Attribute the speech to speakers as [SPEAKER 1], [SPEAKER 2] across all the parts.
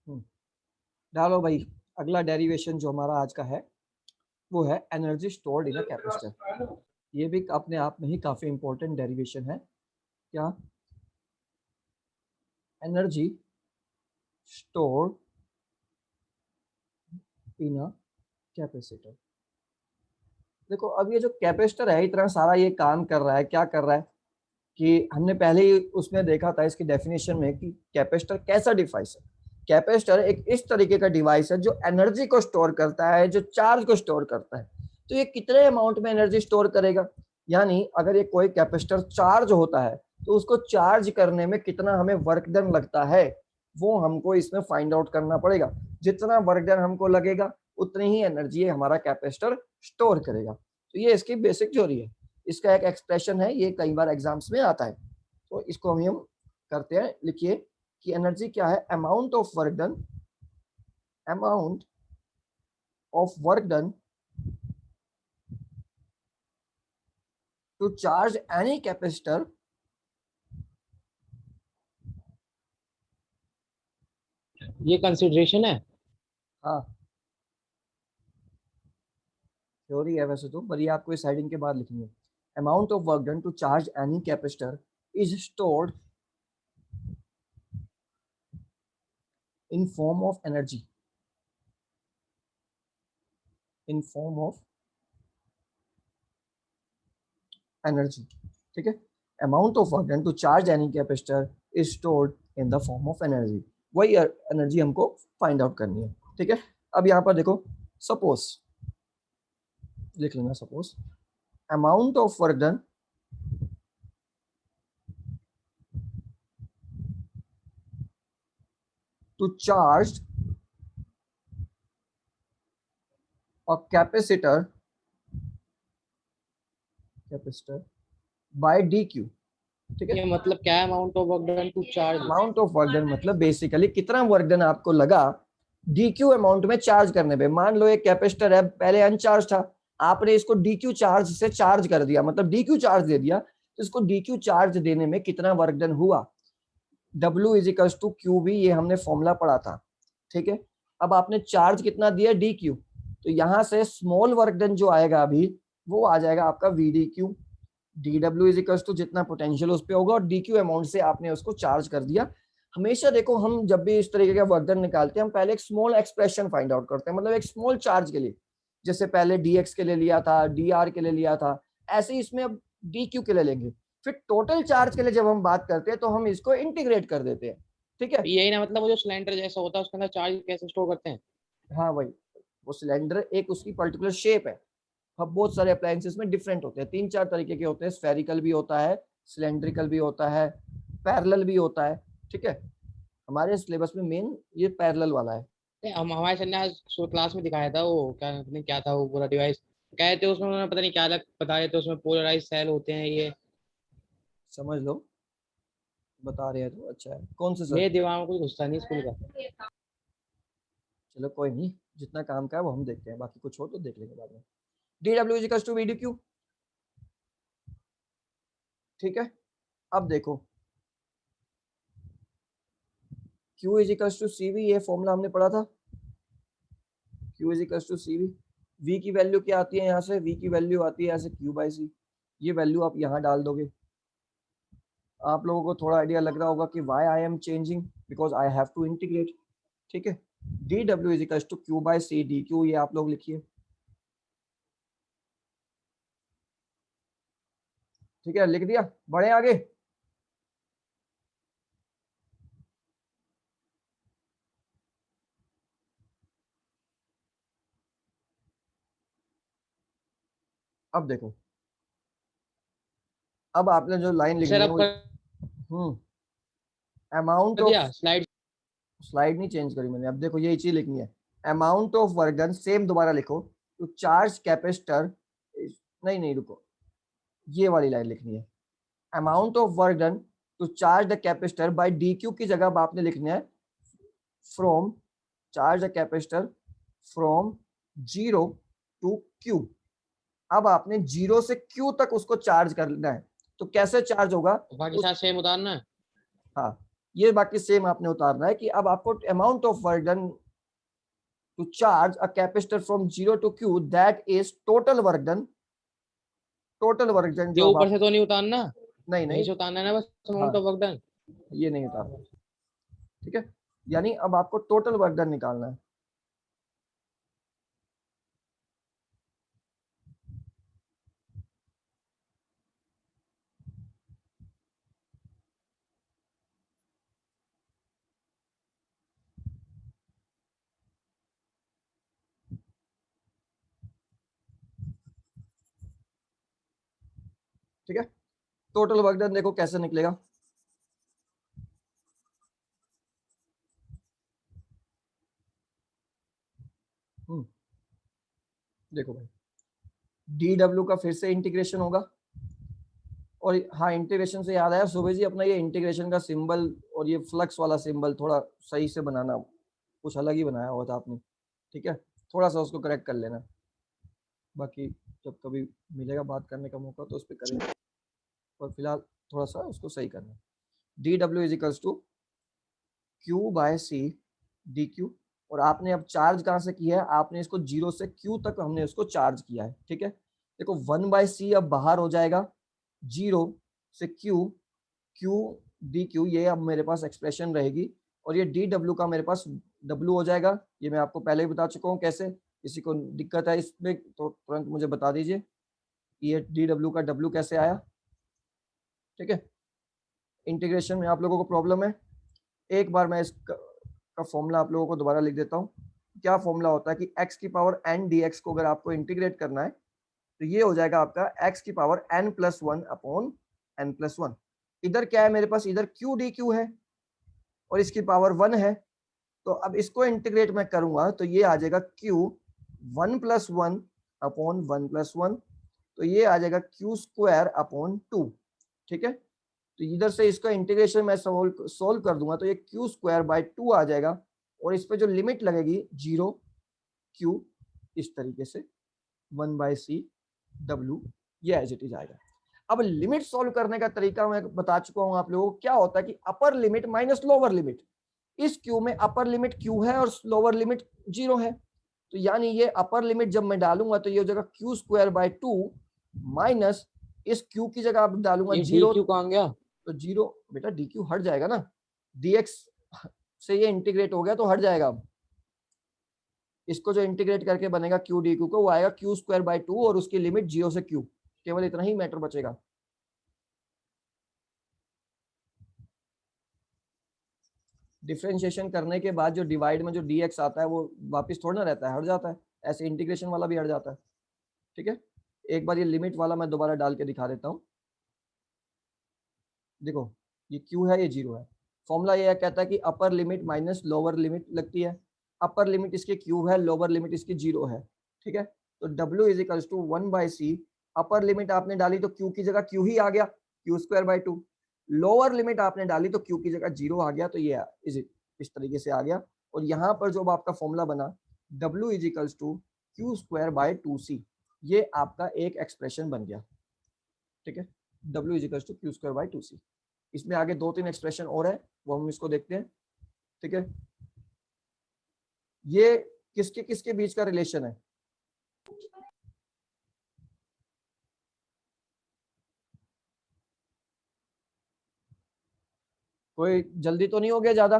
[SPEAKER 1] हम्म, डालो भाई। अगला डेरिवेशन जो हमारा आज का है वो है energy stored in a capacitor. ये भी अपने आप में ही काफी इंपॉर्टेंट डेरिवेशन है। क्या? Energy stored in a capacitor. देखो अब ये जो कैपेसिटर है इतना सारा ये काम कर रहा है, क्या कर रहा है कि हमने पहले ही उसमें देखा था इसकी डेफिनेशन में कि कैपेसिटर कैसा डिवाइस है। कैपेसिटर एक इस तरीके का डिवाइस है जो एनर्जी को स्टोर करता है, जो चार्ज को स्टोर करता है। तो ये कितने अमाउंट में एनर्जी स्टोर करेगा, यानी अगर ये कोई कैपेसिटर चार्ज होता है तो उसको चार्ज करने में कितना हमें वर्क डन लगता है वो हमको इसमें फाइंड आउट करना पड़ेगा। जितना वर्क डन हमको लगेगा उतनी ही एनर्जी हमारा कैपेसिटर स्टोर करेगा। तो ये इसकी बेसिक थ्योरी है। इसका एक एक्सप्रेशन है, ये कई बार एग्जाम्स में आता है, तो इसको हम करते हैं। लिखिए कि एनर्जी क्या है, amount of work done, amount of work done to charge any capacitor
[SPEAKER 2] ये कंसिडरेशन है।
[SPEAKER 1] हाँ थ्योरी है वैसे तो, पर ये आपको इस हेडिंग के बाद लिखनी है। Amount of work done to charge any capacitor is stored in form of energy, in form of energy. ठीक है, amount of work done to charge any capacitor is stored in the form of energy. वही energy हमको find out करनी है। ठीक है, अब यहाँ पर देखो, सपोज लिख लेना, suppose amount of work done to charge a capacitor by dq। ठीक है,
[SPEAKER 2] ये मतलब क्या है, amount of work done to charge?
[SPEAKER 1] Amount of work done मतलब बेसिकली कितना वर्क डन आपको लगा dq अमाउंट में चार्ज करने पे। मान लो एक कैपेसिटर है, पहले अनचार्ज था, आपने इसको dq चार्ज से चार्ज कर दिया, मतलब dq चार्ज दे दिया, तो इसको dq चार्ज देने में कितना वर्क डन हुआ। W is equals to Q B, ये हमने फॉर्मूला पढ़ा था। ठीक है, अब आपने चार्ज कितना दिया dq, तो यहां से स्मॉल वर्क डन जो आएगा अभी वो आ जाएगा आपका vdq। dw is equals to जितना पोटेंशियल उस पे होगा और dq अमाउंट से आपने उसको चार्ज कर दिया। हमेशा देखो हम जब भी इस तरीके का वर्क डन निकालते हैं हम पहले एक स्मॉल एक्सप्रेशन फाइंड आउट करते हैं, मतलब एक स्मॉल चार्ज के लिए। जैसे पहले dx के लिए लिया था, dr के लिए लिया था, ऐसे ही इसमें अब dq के लिए लेंगे। फिर टोटल चार्ज के लिए जब हम बात करते हैं तो हम इसको इंटीग्रेट कर देते हैं। ठीक है,
[SPEAKER 2] यही ना, मतलब वो जो सिलेंडर जैसा होता है उसके अंदर चार्ज कैसे स्टोर करते हैं?
[SPEAKER 1] हाँ वही, वो सिलेंडर एक उसकी पर्टिकुलर शेप है। अब बहुत सारे अप्लायंसेस में डिफरेंट होते हैं, 3-4 तरीके के होते हैं, स्फेरिकल भी होता है, सिलेंड्रिकल भी होता है, पैरेलल भी होता है। ठीक है, हमारे सिलेबस में मेन ये पैरेलल वाला है।
[SPEAKER 2] हम हमारे सर ने आज क्लास में दिखाया था, वो क्या पता नहीं क्या था वो पूरा डिवाइस। कहते उसमें उन्होंने पता नहीं क्या अलग बता रहे थे, उसमें पोलराइज सेल होते हैं ये।
[SPEAKER 1] समझ लो, बता रहे हैं तो अच्छा है। कौन से सर?
[SPEAKER 2] मेरे दिमाग में कुछ घुसता नहीं स्कूल का।
[SPEAKER 1] चलो कोई नहीं, जितना काम का है वो हम देखते हैं, बाकी कुछ हो तो देख लेंगे बाद में। D W is to V D Q. ठीक है, अब देखो Q is equal to C V, ये फॉर्मूला हमने पढ़ा था। Q is equal to C V, V की वैल्यू क्या आती है यहाँ से, V की वैल्यू आती है यहाँ से Q बाई सी। ये वैल्यू आप यहाँ डाल दोगे। आप लोगों को थोड़ा आइडिया लग रहा होगा कि why I am changing, because I have to integrate. ठीक है, D W is equal to Q by C D Q, ये आप लोग लिखिए। ठीक है, लिख दिया, बढ़े आगे। अब देखो, अब आपने जो लाइन लिखनी
[SPEAKER 2] सर
[SPEAKER 1] है
[SPEAKER 2] अब
[SPEAKER 1] वो,
[SPEAKER 2] कर
[SPEAKER 1] अमाउंट ऑफ,
[SPEAKER 2] दिया स्लाइड।
[SPEAKER 1] स्लाइड नहीं चेंज करी मैंने, अब देखो यही चीज लिखनी है। Amount of work done, same दोबारा लिखो, टू चार्ज कैपेसिटर, नहीं नहीं रुको, ये वाली लाइन लिखनी है। Amount of work done to charge the capacitor by D Q की जगह अब आपने लिखना है from charge the capacitor from 0 to Q। अब आपने 0 से Q तक उसको चार्ज करना है, तो कैसे चार्ज होगा
[SPEAKER 2] बाकी साथ सेम उतारना है।
[SPEAKER 1] हाँ, ये बाकी सेम आपने उतारना है कि अब आपको amount of work done to charge a capacitor from 0 to Q that is total work done. Total work done
[SPEAKER 2] ये
[SPEAKER 1] जो अब
[SPEAKER 2] ऊपर
[SPEAKER 1] आप,
[SPEAKER 2] से तो नहीं उतारना,
[SPEAKER 1] नहीं
[SPEAKER 2] यहीं
[SPEAKER 1] नहीं,
[SPEAKER 2] से उतारना है ना बस,
[SPEAKER 1] हाँ
[SPEAKER 2] अमाउंट ऑफ वर्क डन।
[SPEAKER 1] ये नहीं उतारना, ठीक है। यानी अब आपको टोटल वर्क डन निकालना है। ठीक है, टोटल वर्क डन देखो कैसे निकलेगा। देखो भाई, डी डब्ल्यू का फिर से इंटीग्रेशन होगा। और हाँ, इंटीग्रेशन से याद आया सुबह जी, अपना ये इंटीग्रेशन का सिंबल और ये फ्लक्स वाला सिंबल थोड़ा सही से बनाना, कुछ अलग ही बनाया हुआ था आपने, ठीक है, थोड़ा सा उसको करेक्ट कर लेना। बाकी जब कभी मिलेगा बात करने का मौका तो उस पर करेंगे, और फिलहाल थोड़ा सा उसको सही करना। D W is equals to Q by C D Q. और आपने अब चार्ज कहाँ से किया है, आपने इसको 0 से Q तक हमने इसको चार्ज किया है, ठीक है। देखो 1/c अब बाहर हो जाएगा, 0 से Q, Q डी क्यू, ये अब मेरे पास एक्सप्रेशन रहेगी। और ये डी डब्ल्यू का मेरे पास W हो जाएगा, ये मैं आपको पहले ही बता चुका हूँ कैसे। किसी को दिक्कत है इसमें तो तुरंत मुझे बता दीजिए, ये डी डब्ल्यू का W कैसे आया, ठीक है। इंटीग्रेशन में आप लोगों को प्रॉब्लम है, एक बार मैं इसका फॉर्मूला आप लोगों को दोबारा लिख देता हूँ। क्या फॉर्मूला होता है कि x की पावर n dx को अगर आपको इंटीग्रेट करना है तो ये हो जाएगा आपका x की पावर n+1 अपॉन n+1। इधर क्या है मेरे पास, इधर q dq है और इसकी पावर 1 है। तो अब इसको इंटीग्रेट मैं करूंगा तो ये आ जाएगा q 1+1 अपॉन 1+1, तो ये आ जाएगा q² अपॉन 2, ठीक है। तो इधर से इसका इंटीग्रेशन मैं सोल्व कर दूंगा तो ये q²/2 आ जाएगा। और इस पे जो लिमिट लगेगी 0 Q, इस तरीके से 1/c W, ये एज इट इज आएगा। अब लिमिट सॉल्व करने का तरीका मैं बता चुका हूं आप लोगों को। क्या होता है कि upper limit minus lower limit, इस Q में अपर लिमिट Q है और लोअर लिमिट 0 है। तो यानी ये अपर लिमिट जब मैं डालूंगा तो ये हो जाएगा q²/2 माइनस इस Q की जगह आप डालूंगा
[SPEAKER 2] ये डी
[SPEAKER 1] 0,
[SPEAKER 2] क्यू कहाँ गया?
[SPEAKER 1] तो 0 बेटा dq हट जाएगा ना, dx से ये इंटीग्रेट हो गया तो हट जाएगा। अब इसको जो इंटीग्रेट करके बनेगा q dq को, वो आएगा q²/2 और उसकी लिमिट 0 से q, केवल इतना ही मैटर बचेगा। डिफरेंशिएशन करने के बाद जो डिवाइड में जो dx आता है वो वापस थोड़ा ना रहता है, हट जाता है, ऐसे इंटीग्रेशन वाला भी हट जाता है, ठीक है। एक बार ये लिमिट वाला मैं दोबारा डाल के दिखा देता हूँ। देखो ये q है, ये 0 है। फॉर्मूला ये कहता है कि upper limit minus lower limit लगती है। अपर लिमिट इसके q है, लोअर लिमिट इसकी 0 है, ठीक है। तो w is equals to 1/c, upper limit आपने डाली तो q की जगह q ही आ गया, q²/2। लोअर लिमिट आपने डाली तो q की जगह 0 आ गया, तो ये इस तरीके से आ गया। और यहाँ पर जो आपका फॉर्मूला बना w is equals to q²/2c, ये आपका एक एक्सप्रेशन बन गया, ठीक है। w is equals to q²/2c। इसमें आगे 2-3 एक्सप्रेशन और है, वो हम इसको देखते हैं, ठीक है। ये किसके किसके बीच का रिलेशन है, कोई जल्दी तो नहीं हो गया ज्यादा।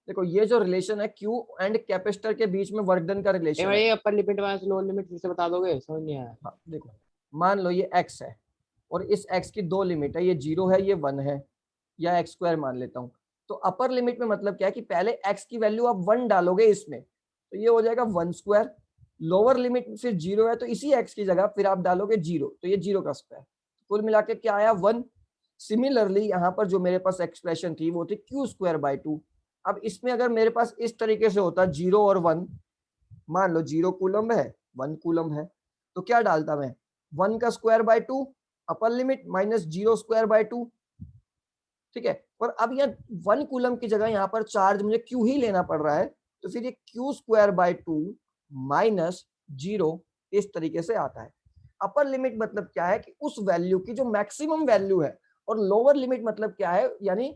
[SPEAKER 1] देखो ये जो रिलेशन है Q एंड कैपेसिटर के बीच में वर्क डन का
[SPEAKER 2] ए
[SPEAKER 1] रिलेशन है।
[SPEAKER 2] भाई, अपर लिमिट माइनस लोअर लिमिट फिर से बता दोगे, समझ नहीं आया।
[SPEAKER 1] हाँ देखो, मान लो ये x है और इस x की दो लिमिट है, ये 0 है, ये 1 है, या x² मान लेता हूँ। तो अपर लिमिट में मतलब क्या है कि पहले x की वैल्यू आप 1 डालोगे इसमें, तो ये हो जाएगा 1²। लोअर लिमिट फिर 0 है तो इसी x की जगह फिर आप डालोगे 0, तो ये 0 का स्क्वायर। कुल मिला के क्या आया, 1। सिमिलरली यहाँ पर जो मेरे पास एक्सप्रेशन थी वो थी q²/2। अब इसमें अगर मेरे पास इस तरीके से होता 0 और 1, मान लो 0 कूलम है 1 कूलम है, तो क्या डालता मैं, 1 का स्क्वायर/2 अपर लिमिट माइनस 0²/2, ठीक है। पर अब यह 1 कूलम की जगह यहाँ पर चार्ज मुझे Q ही लेना पड़ रहा है, तो फिर ये q²/2 माइनस 0 इस तरीके से आता है। अपर लिमिट मतलब क्या है कि उस वैल्यू की जो मैक्सिमम वैल्यू है, और लोअर लिमिट मतलब क्या है, यानी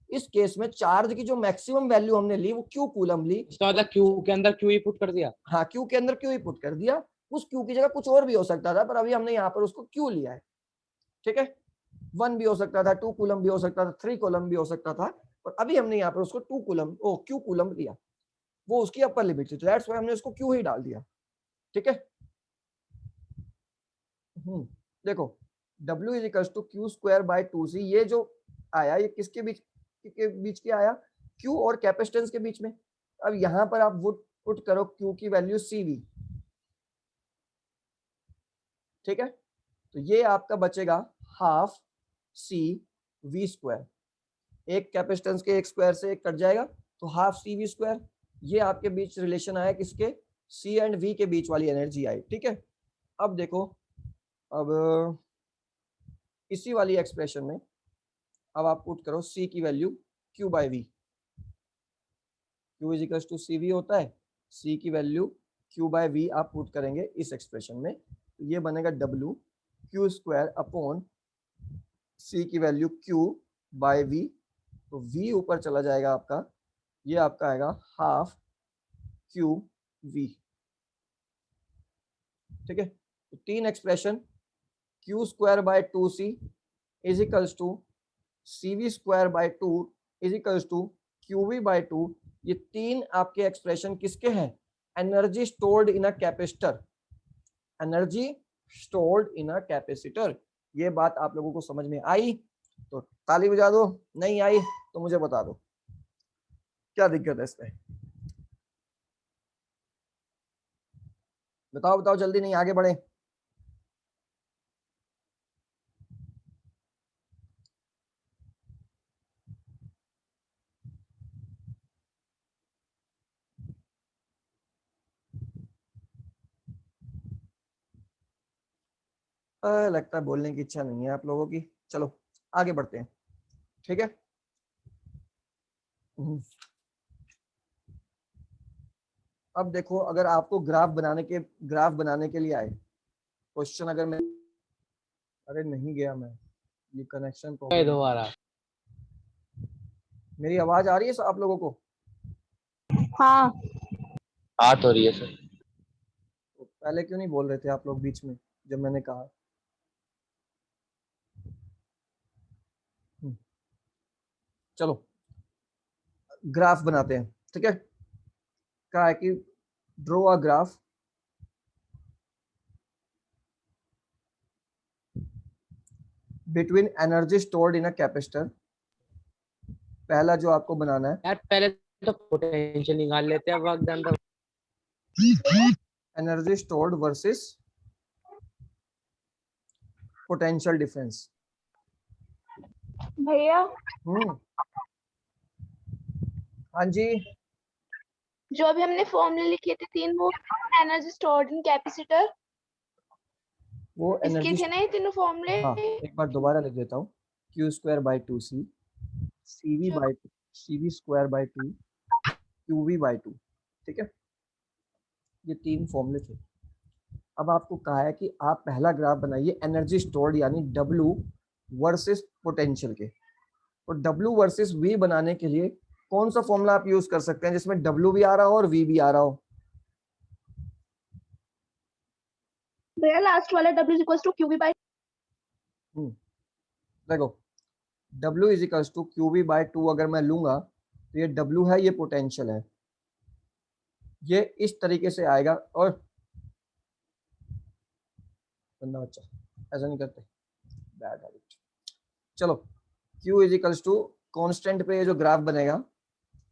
[SPEAKER 1] इस केस में चार्ज की जो मैक्सिमम वैल्यू हमने ली वो क्यू कूलम ली।
[SPEAKER 2] इसका मतलब क्यू के अंदर क्यू ही पुट कर दिया।
[SPEAKER 1] हाँ, क्यू के अंदर क्यू ही पुट कर दिया। उस क्यू की जगह कुछ और भी हो सकता था, पर अभी हमने यहाँ पर उसको क्यू लिया है। ठीक है, 1 भी हो सकता था, 2 कूलम भी हो सकता था, 3 कूलम भी हो सकता था, पर अभी हमने यहाँ पर उसको 2 कूलम क्यू कूलम लिया। वो उसकी अपर लिमिट थी, तो दैट्स व्हाई हमने उसको क्यू ही डाल दिया। ठीक है, देखो W is equal to Q square by 2c, ये जो आया ये किसके बीच के आया, Q और कैपेसिटेंस के बीच में। अब यहां पर आप वो पुट करो Q की वैल्यू CV। ठीक है, तो ये आपका बचेगा हाफ सी वी स्क्वायर, एक कैपेसिटेंस के एक स्क्वायर से एक कट जाएगा, तो हाफ सी वी स्क्वायर। ये आपके बीच रिलेशन आया किसके, सी एंड वी के बीच वाली एनर्जी आई। ठीक है, अब देखो, अब इसी वाली एक्सप्रेशन में अब आप पुट करो सी की value Q by V. Q is equal to C V होता है, सी की वैल्यू क्यू बाय वी आप पुट करेंगे इस एक्सप्रेशन में, तो ये बनेगा W Q square upon C की वैल्यू क्यू बाय वी। तो वी ऊपर चला जाएगा आपका, ये आपका आएगा हाफ क्यू वी। ठीक है, तो तीन expression, Q square by 2c is equals to C V square by 2 is equals to Q V by 2। ये तीन आपके एक्सप्रेशन किसके हैं, energy stored in a capacitor, energy stored in a capacitor. ये बात आप लोगों को समझ में आई तो ताली बजा दो, नहीं आई तो मुझे बता दो क्या दिक्कत है इसमें। बताओ बताओ जल्दी, नहीं आगे बढ़े। लगता है बोलने की इच्छा नहीं है आप लोगों की, चलो आगे बढ़ते हैं। ठीक है, अब देखो, अगर आपको ग्राफ बनाने के लिए आए क्वेश्चन, अगर मैं, अरे नहीं गया मैं, ये कनेक्शन प्रॉब्लम है।
[SPEAKER 2] दोबारा।
[SPEAKER 1] मेरी आवाज आ रही है आप लोगों को?
[SPEAKER 3] हाँ
[SPEAKER 2] आ तो रही है सर।
[SPEAKER 1] तो पहले क्यों नहीं बोल रहे थे आप लोग बीच में जब मैंने कहा? चलो ग्राफ बनाते हैं। ठीक है, कहा है कि draw a graph between energy stored in a capacitor. पहला जो आपको बनाना है,
[SPEAKER 2] यार पहले तो पोटेंशियल निकाल लेते हैं work done.
[SPEAKER 1] Energy stored versus potential difference.
[SPEAKER 3] भैया,
[SPEAKER 1] हाँ जी,
[SPEAKER 3] जो अभी हमने फॉर्मूले लिखे थे तीन, वो एनर्जी स्टोर्ड इन कैपेसिटर,
[SPEAKER 1] वो
[SPEAKER 3] इसके
[SPEAKER 1] एनर्जी,
[SPEAKER 3] थे ना ये तीनों फॉर्मूले।
[SPEAKER 1] हाँ एक बार दोबारा लिख देता हूँ, Q square by 2c, C V by C V square by 2, Q V by 2। ठीक है, ये तीन फॉर्मूले थे। अब आपको कहा है कि आप पहला ग्राफ बनाइए एनर्जी स्टोर्ड यानी W वर्सेस पोटेंशियल के। तो W वर्सेस V बनाने के लिए कौन सा फॉर्मूला आप यूज कर सकते हैं जिसमें W भी आ रहा हो और V भी आ रहा हो?
[SPEAKER 3] भैया लास्ट वाला W is equal to Q B by.
[SPEAKER 1] देखो W is equal to Q V by 2 अगर मैं लूंगा तो ये W है, ये पोटेंशियल है, ये इस तरीके से आएगा। और बंदा अच्छा ऐसा नहीं करते, बैड हैबिट। चलो Q is equal to constant पे ये जो ग्राफ बनेगा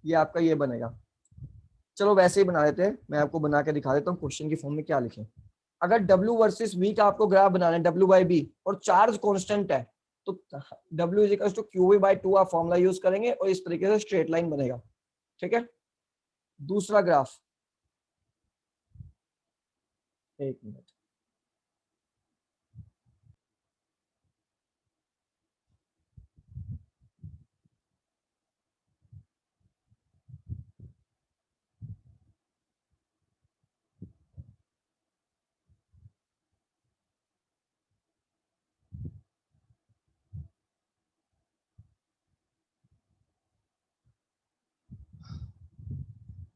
[SPEAKER 1] ये आपका ये बनेगा। चलो वैसे ही बना लेते हैं, मैं आपको बना के दिखा देता हूँ क्वेश्चन की फॉर्म में क्या लिखें। अगर W वर्सेस V का आपको ग्राफ बनाना है, W बाई बी, और चार्ज कांस्टेंट है, तो W is equal to Q V by 2 आप फॉर्मूला यूज करेंगे और इस तरीके से स्ट्रेट लाइन बनेगा। ठीक है, दूसरा ग्राफ, एक मिनट,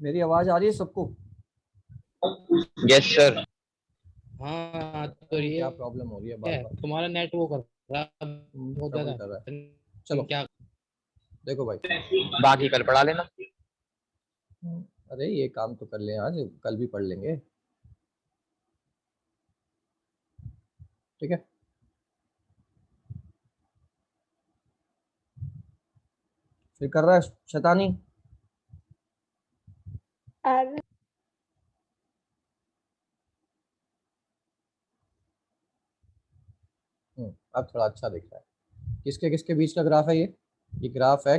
[SPEAKER 1] मेरी आवाज आ रही है सबको?
[SPEAKER 4] Yes sir.
[SPEAKER 2] हाँ तो ये
[SPEAKER 1] क्या प्रॉब्लम हो रही है बार बार?
[SPEAKER 2] तुम्हारा नेट वो कर रहा है बहुत
[SPEAKER 1] ट्रबल
[SPEAKER 2] ज्यादा।
[SPEAKER 1] कर रहा है। चलो
[SPEAKER 2] क्या
[SPEAKER 1] देखो भाई,
[SPEAKER 4] बाकी कल पढ़ा लेना।
[SPEAKER 1] अरे ये काम तो कर लें आज, कल भी पढ़ लेंगे, ठीक है। फिर कर रहा है शैतानी।
[SPEAKER 3] और
[SPEAKER 1] अब थोड़ा अच्छा दिख रहा है। किसके किसके बीच का ग्राफ है ये ग्राफ है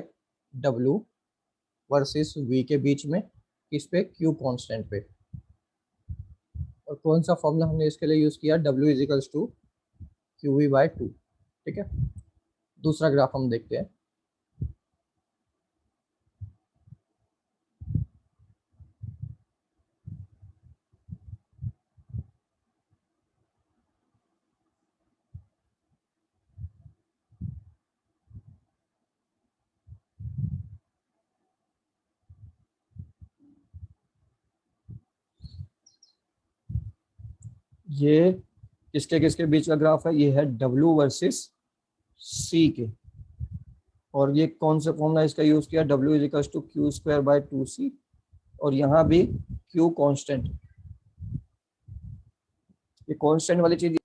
[SPEAKER 1] W वर्सेस V के बीच में, किस पे? Q कांस्टेंट पे। और कौन सा फॉर्मूला हमने इसके लिए यूज किया? W इजिकल्स टू QV/2, ठीक है। दूसरा ग्राफ हम देखते हैं। ये किसके किसके बीच का ग्राफ है? ये है W वर्सेस C के। और ये कौन सा फॉर्मूला इसका यूज किया? W equals to Q²/2C। और यहाँ भी Q कांस्टेंट, ये कांस्टेंट वाली चीज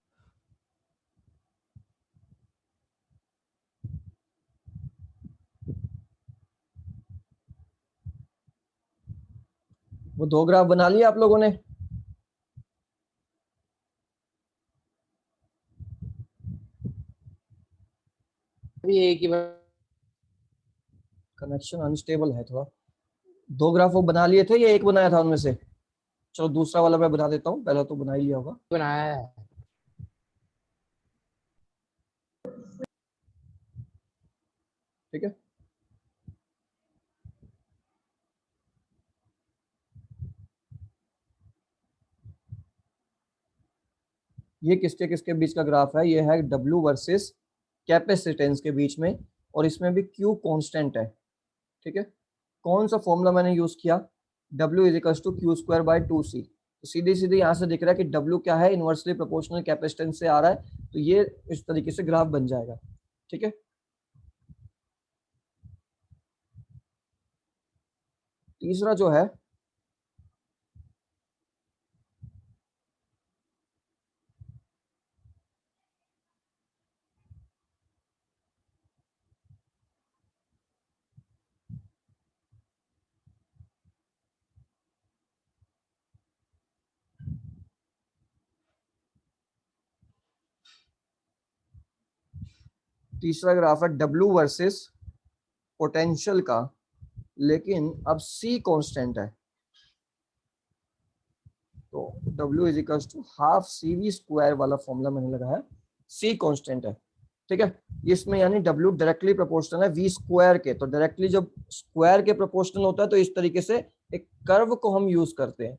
[SPEAKER 1] वो दो ग्राफ बना लिए आप लोगों ने?
[SPEAKER 2] अभी एक ही बार
[SPEAKER 1] कनेक्शन अनस्टेबल है थोड़ा। दो ग्राफ वो बना लिए थे या एक बनाया था उनमें से? चलो दूसरा वाला मैं बना देता हूँ, पहला तो बना ही लिया होगा।
[SPEAKER 2] बनाया है।
[SPEAKER 1] ठीक है, ये किसके किसके बीच का ग्राफ है? ये है W वर्सेस कैपेसिटेंस के बीच में, और इसमें भी Q कांस्टेंट है, ठीक है। कौन सा फॉर्मूला मैंने यूज किया? W equals to Q²/2C। तो सीधे सीधे यहाँ से दिख रहा है कि W क्या है? इनवर्सली प्रोपोर्शनल कैपेसिटेंस से आ रहा है, तो ये इस तरीके से ग्राफ बन जाएगा, ठीक है। तीसरा जो है तीसरा ग्राफ है W वर्सेस पोटेंशियल का, लेकिन अब C कांस्टेंट है, तो W इजिकल्स टू ½ वाला फॉर्मूला मैंने लगाया, C कांस्टेंट है, ठीक है। इसमें यानी W डायरेक्टली प्रोपोर्शनल है V² के, तो डायरेक्टली जब स्क्वायर के प्रोपोर्शनल होता है तो इस तरीके से एक कर्व को हम यूज करते हैं,